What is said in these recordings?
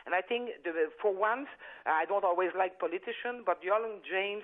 And I think, for once, I don't always like politicians, but young James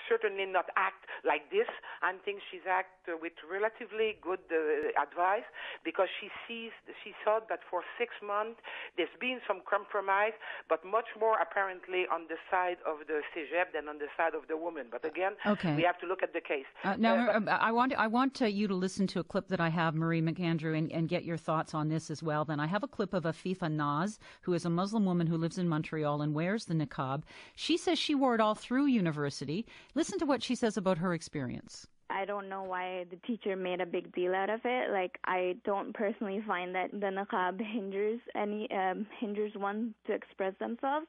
certainly not act like this. I think she's act with relatively good advice, because she saw that for 6 months there's been some compromise, but much more apparently on the side of the CEGEP than on the side of the woman. But again, we have to look at the case. Now, I want you to listen to a clip that I have, Marie McAndrew, and get your thoughts on this as well. Then I have a clip of Afifa Naz, who is a Muslim woman who lives in Montreal and wears the niqab. She says she wore it all through university. Listen to what she says about her experience. I don't know why the teacher made a big deal out of it. Like, I don't personally find that the niqab hinders one to express themselves.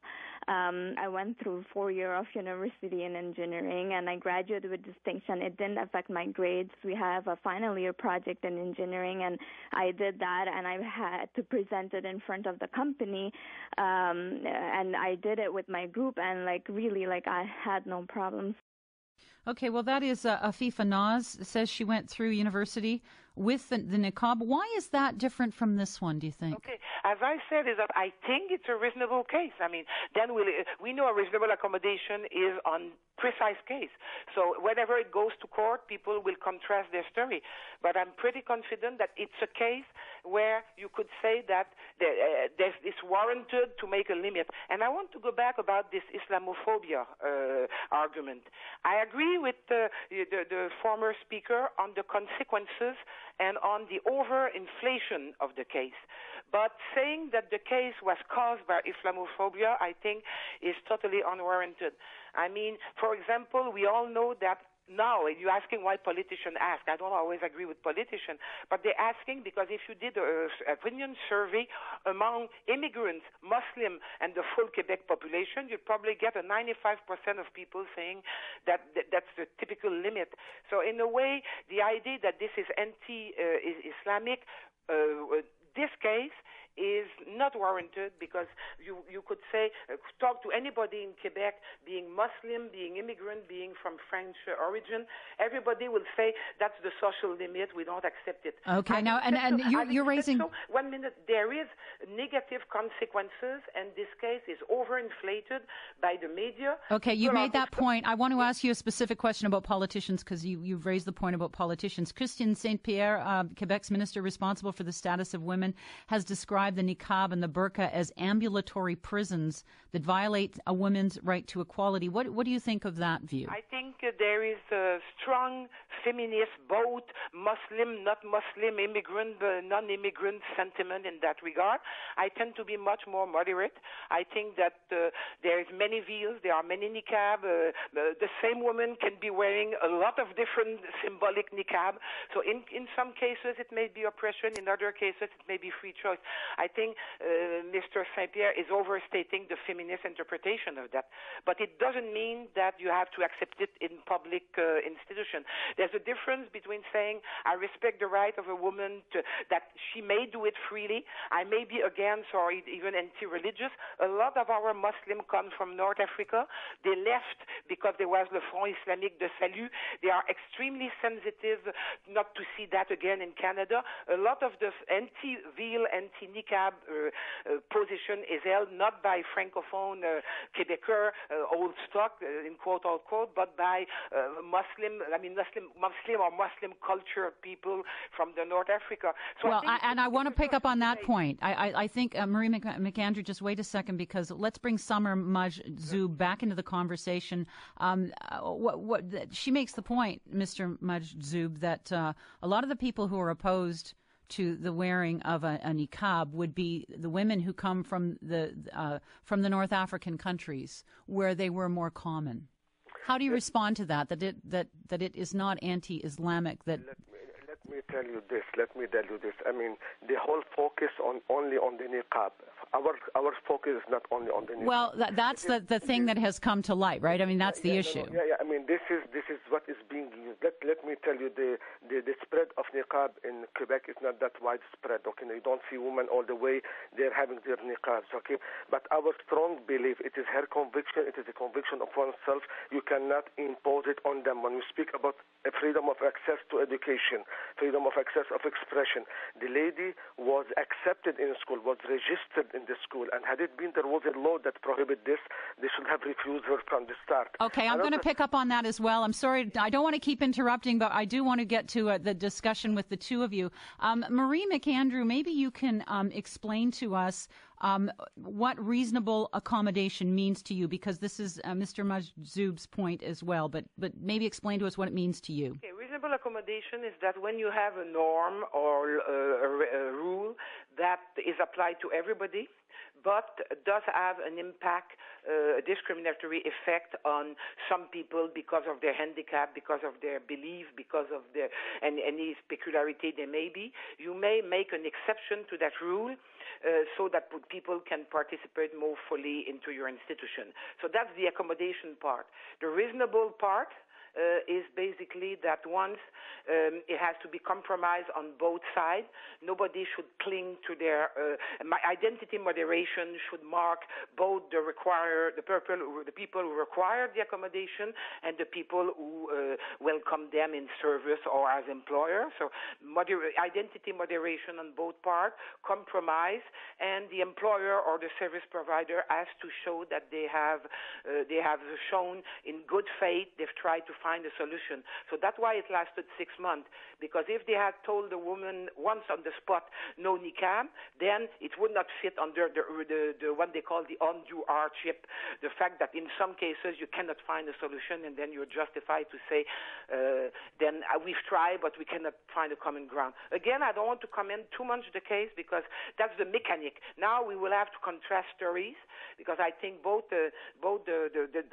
I went through 4 years of university in engineering, and I graduated with distinction. It didn't affect my grades. We have a final year project in engineering, and I did that, and I had to present it in front of the company, and I did it with my group, and really I had no problems. Okay, well, that is Afifa Naz says she went through university with the niqab. Why is that different from this one, do you think? Okay, as I said, is that I think it's a reasonable case. I mean, then we know a reasonable accommodation is on precise case. So whenever it goes to court, people will contrast their story. But I'm pretty confident that it's a case where you could say that it's warranted to make a limit. And I want to go back about this Islamophobia argument. I agree with the former speaker on the consequences and on the overinflation of the case. But saying that the case was caused by Islamophobia, I think, is totally unwarranted. I mean, for example, we all know that now, you're asking why politicians ask. I don't always agree with politicians, but they're asking because if you did an opinion survey among immigrants, Muslim, and the full Quebec population, you'd probably get a 95% of people saying that's the typical limit. So in a way, the idea that this is anti-Islamic, this case is not warranted, because you could say, talk to anybody in Quebec, being Muslim, being immigrant, being from French origin, everybody will say that's the social limit, we don't accept it. Okay, now, and you're raising... So, 1 minute, there is negative consequences, and this case is overinflated by the media. Okay, you made that point. I want to ask you a specific question about politicians, because you've raised the point about politicians. Christian St-Pierre, Quebec's minister responsible for the status of women, has described the niqab and the burqa as ambulatory prisons that violate a woman's right to equality. What do you think of that view? I think there is a strong feminist, both Muslim, not Muslim, immigrant, non-immigrant sentiment in that regard. I tend to be much more moderate. I think that there is many veils, there are many niqab. The same woman can be wearing a lot of different symbolic niqab. So in some cases it may be oppression, in other cases it may be free choice. I think Mr. St-Pierre is overstating the feminist interpretation of that. But it doesn't mean that you have to accept it in public institution. There's a difference between saying, I respect the right of a woman that she may do it freely. I may be against or even anti-religious. A lot of our Muslims come from North Africa. They left because there was le Front Islamique de Salut. They are extremely sensitive not to see that again in Canada. A lot of the anti-veil, anti-niqab position is held not by francophone Québécois, old stock, in quote unquote, but by Muslim or Muslim culture people from the North Africa. So I want to pick up on that point. I think, Marie McAndrew, just wait a second, because let's bring Summer Majzoub back into the conversation. She makes the point, Mr. Majzoub, that a lot of the people who are opposed to the wearing of a niqab would be the women who come from the North African countries, where they were more common. How do you respond to that? That it is not anti-Islamic? Let me tell you this. I mean, the whole focus only on the niqab. Our focus is not only on the niqab. Well, that's the thing that has come to light, right? I mean, that's the issue. Yeah. I mean, this is what is being used. Let me tell you, the spread of niqab in Quebec is not that widespread. Okay, you don't see women all the way they're having their niqabs. Okay, but our strong belief, it is her conviction. It is a conviction of oneself. You cannot impose it on them. When we speak about freedom of access to education, freedom of access of expression, the lady was accepted in school, was registered in in the school. And had it been there was a law that prohibited this, they should have refused her from the start. Okay, I'm going to pick up on that as well. I'm sorry, I don't want to keep interrupting, but I do want to get to the discussion with the two of you. Marie McAndrew, maybe you can explain to us what reasonable accommodation means to you, because this is Mr. Majzoub's point as well, but maybe explain to us what it means to you. Okay, reasonable accommodation is that when you have a norm or a rule that is applied to everybody, but does have an impact, a discriminatory effect on some people because of their handicap, because of their belief, because of their any peculiarity there may be, you may make an exception to that rule so that people can participate more fully into your institution. So that's the accommodation part. The reasonable part is basically that once it has to be compromised on both sides. Nobody should cling to their identity moderation should mark both the people who require the accommodation and the people who welcome them in service or as employer. So identity moderation on both parts, compromise, and the employer or the service provider has to show that they have shown in good faith they've tried to find a solution. So that's why it lasted 6 months, because if they had told the woman once on the spot no niqab, then it would not fit under the what they call the undue hardship, the fact that in some cases you cannot find a solution and then you're justified to say then we've tried but we cannot find a common ground. Again, I don't want to comment too much the case because that's the mechanic. Now we will have to contrast stories, because I think both the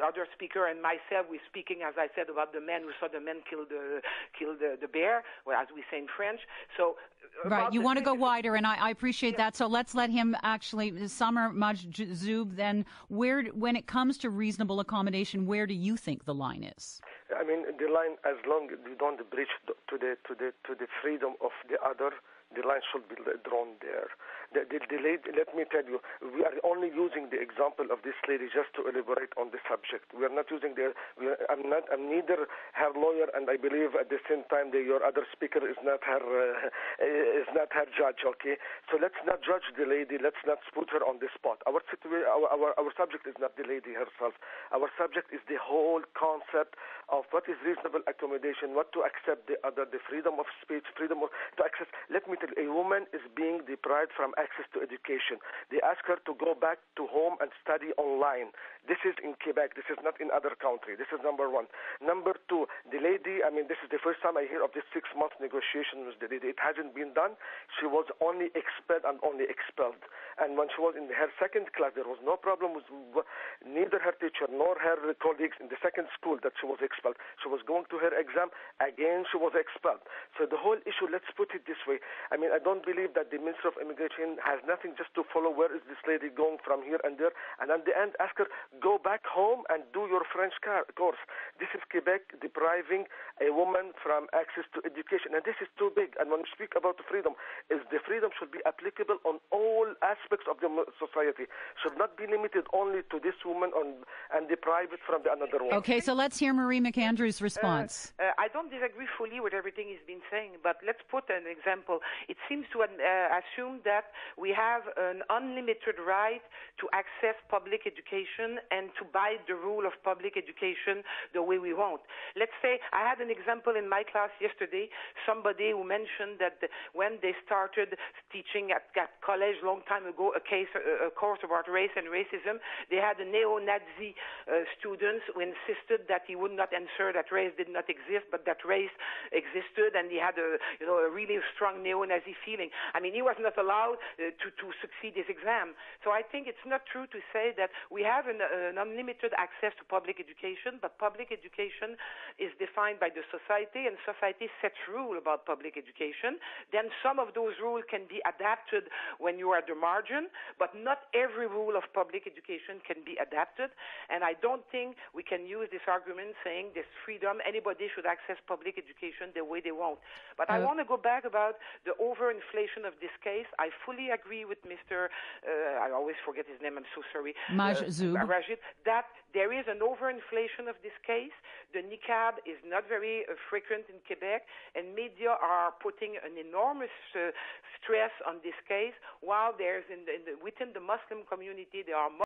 other speaker and myself, we're speaking, as I said, about the man who saw the men kill the bear, well, as we say in French. So right, you want to go wider, and I appreciate that. So let's let him actually, Summer Majzoub, then when it comes to reasonable accommodation, where do you think the line is? I mean, the line, as long as you don't breach to the freedom of the other, the line should be drawn there. The lady, let me tell you, we are only using the example of this lady just to elaborate on the subject. We are not using I'm neither her lawyer, and I believe at the same time your other speaker is not her judge. Okay, so let's not judge the lady. Let's not put her on the spot. Our subject is not the lady herself. Our subject is the whole concept of what is reasonable accommodation, what to accept the other, the freedom of speech, freedom to access. Let me tell you, a woman is being deprived from access to education. They ask her to go back to home and study online. This is in Quebec. This is not in other countries. This is number one. Number two, the lady, I mean, this is the first time I hear of this 6-month negotiation with the lady. It hasn't been done. She was only expelled and only expelled. And when she was in her second class, there was no problem with neither her teacher nor her colleagues in the second school that she was expelled. She was going to her exam. Again, she was expelled. So the whole issue, let's put it this way. I mean, I don't believe that the Minister of Immigration has nothing just to follow where is this lady going from here and there. And at the end, ask her, go back home and do your French course. This is Quebec depriving a woman from access to education. And this is too big. And when we speak about freedom, the freedom should be applicable on all aspects of the society. Should not be limited only to this woman and deprive it from the another woman. Okay, so let's hear Marie McAndrew's response. I don't disagree fully with everything he's been saying, but let's put an example. It seems to assume that we have an unlimited right to access public education and to bite the rule of public education the way we want. Let's say I had an example in my class yesterday, somebody who mentioned that when they started teaching at college long time ago a course about race and racism, they had a neo-Nazi students who insisted that he would not answer that race did not exist, but that race existed, and he had a really strong neo-Nazi feeling. I mean, he was not allowed to succeed his exam. So I think it's not true to say that we have an unlimited access to public education, but public education is defined by the society, and society sets rules about public education. Then some of those rules can be adapted when you are at the margin, but not every rule of public education can be adapted. And I don't think we can use this argument saying there's freedom, anybody should access public education the way they want. But I want to go back about the overinflation of this case. I fully fully agree with Mr. I always forget his name. I'm so sorry. Majzoub. Rajid, that there is an overinflation of this case. The niqab is not very frequent in Quebec, and media are putting an enormous stress on this case, while there's within the Muslim community there are